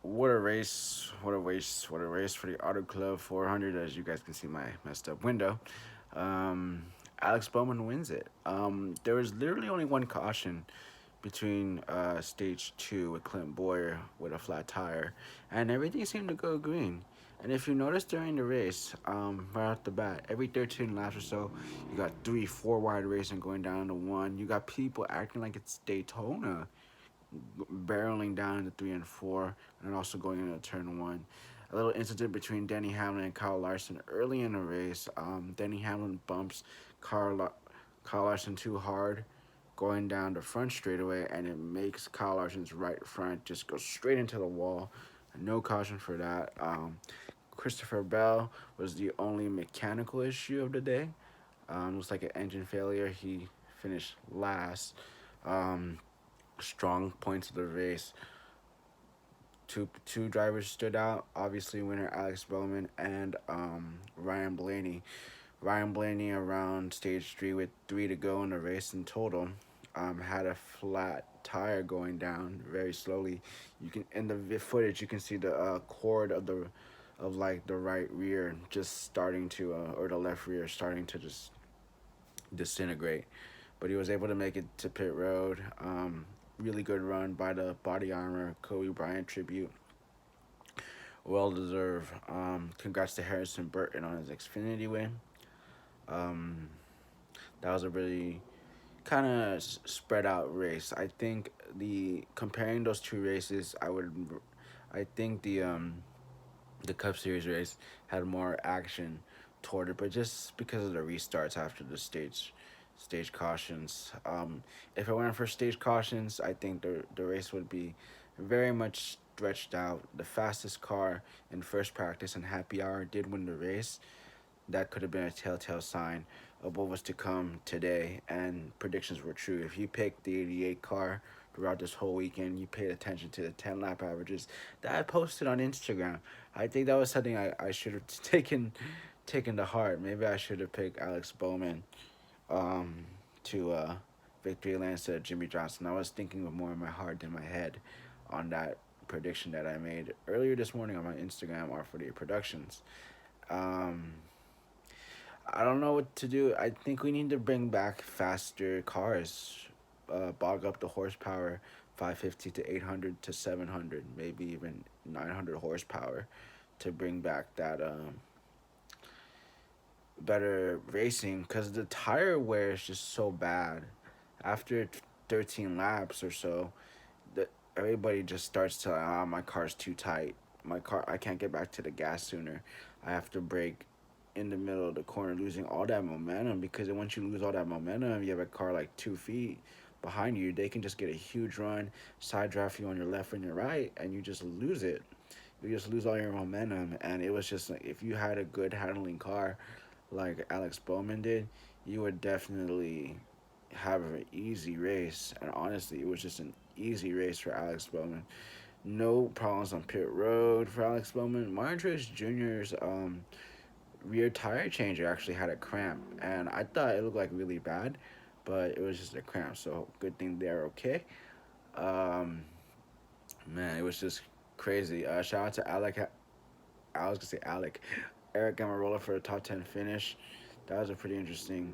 What a race! What a race! What a race for the Auto Club 400! As you guys can see, my messed up window. Um, Alex Bowman wins it. There was literally only one caution between stage two with Clint Boyer with a flat tire, and everything seemed to go green. And if you notice during the race, right off the bat, every 13 laps or so, you got three, four wide racing going down to one. You got people acting like it's Daytona, barreling down into three and four, and also going into turn one. A little incident between Denny Hamlin and Kyle Larson early in the race. Denny Hamlin bumps Kyle Larson too hard, going down the front straightaway, and it makes Kyle Larson's right front just go straight into the wall. No caution for that. Christopher Bell was the only mechanical issue of the day. It was like an engine failure. He finished last. Um, Strong points of the race. Two drivers stood out. Obviously, winner Alex Bowman and Ryan Blaney. Ryan Blaney around stage three with three to go in the race in total. Had a flat tire going down very slowly. You can in the footage you can see the cord of like the right rear just starting to or the left rear starting to just disintegrate. But he was able to make it to pit road. Really good run by the body armor Kobe Bryant tribute. Well deserved. Congrats to Harrison Burton on his Xfinity win. Um, that was a really kind of spread out race. I think the comparing those two races, I think the Cup Series race had more action toward it, but just because of the restarts after the stage cautions. If it weren't for stage cautions, I think the race would be very much stretched out. The fastest car in first practice and happy hour did win the race. That could have been a telltale sign of what was to come today, and predictions were true. If you picked the 88 car throughout this whole weekend, you paid attention to the 10 lap averages that I posted on Instagram. I think that was something I should have taken to heart. Maybe I should have picked Alex Bowman um, to victory lane instead of Jimmy Johnson. I was thinking with more in my heart than my head on that prediction that I made earlier this morning on my Instagram or for the productions. Um, I don't know what to do. I think we need to bring back faster cars, bog up the horsepower, 550 to 800 to 700, maybe even 900 horsepower, to bring back that better racing. Because the tire wear is just so bad. After 13 laps or so, the everybody just starts to my car's too tight. My car, I can't get back to the gas sooner. I have to brake in the middle of the corner, losing all that momentum, because once you lose all that momentum, you have a car like 2 feet behind you. They can just get a huge run, side draft you on your left and your right, and you just lose it. You just lose all your momentum. And it was just like, if you had a good handling car like Alex Bowman did, you would definitely have an easy race. And honestly, it was just an easy race for Alex Bowman. No problems on pit road for Alex Bowman. Martin Truex Jr.'s rear tire changer actually had a cramp, and I thought it looked like really bad, but it was just a cramp. So good thing they're okay. Um, Man, it was just crazy. Shout out to Alec. I was gonna say Alec, Eric Amarola for a top 10 finish. That was a pretty interesting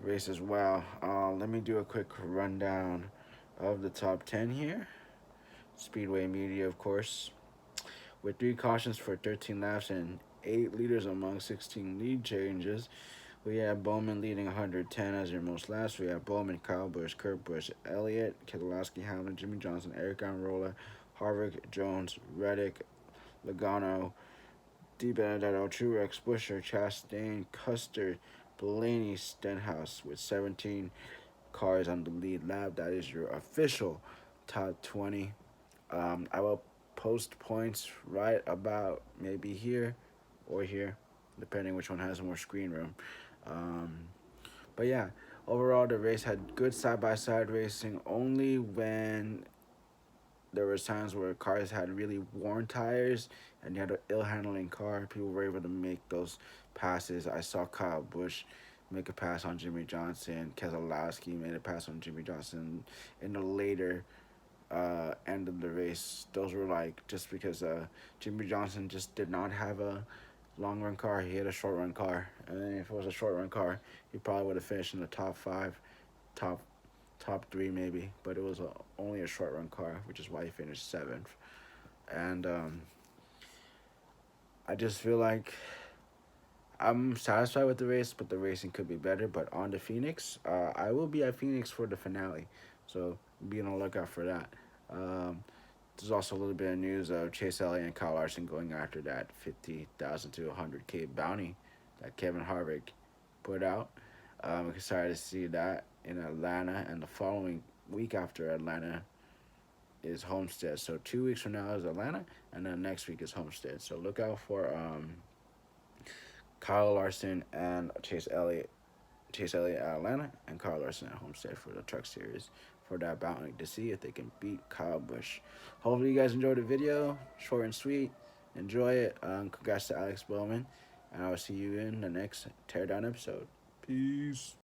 race as well. Let me do a quick rundown of the top 10 here. Speedway Media, of course, with three cautions for 13 laps and 8 leaders among 16 lead changes. We have Bowman leading 110 as your most laps. We have Bowman, Kyle Busch, Kurt Busch, Elliott, Keselowski, Hamlin, Jimmy Johnson, Eric Almirola, Harvick, Jones, Reddick, Logano, DiBenedetto, Truex, Busher, Chastain, Custer, Blaney, Stenhouse with 17 cars on the lead lap. That is your official top 20. I will post points right about maybe here or here, depending which one has more screen room. Um, but yeah, overall the race had good side by side racing. Only when there was times where cars had really worn tires and you had an ill handling car, people were able to make those passes. I saw Kyle Busch make a pass on Jimmy Johnson. Keselowski made a pass on Jimmy Johnson in the later end of the race. Those were like just because Jimmy Johnson just did not have a long run car. He had a short run car, and if it was a short run car, he probably would have finished in the top five, top top three maybe. But it was only a short run car, which is why he finished seventh. And I just feel like I'm satisfied with the race, but the racing could be better. But on to Phoenix, I will be at Phoenix for the finale, so be on the lookout for that. Um, there's also a little bit of news of Chase Elliott and Kyle Larson going after that 50,000 to 100K bounty that Kevin Harvick put out. I'm excited to see that in Atlanta, and the following week after Atlanta is Homestead. So 2 weeks from now is Atlanta, and then next week is Homestead. So look out for Kyle Larson and Chase Elliott at Atlanta, and Kyle Larson at Homestead for the Truck Series for that bounty to see if they can beat Kyle Busch. Hopefully, you guys enjoyed the video. Short and sweet. Enjoy it. Congrats to Alex Bowman, and I will see you in the next Teardown episode. Peace.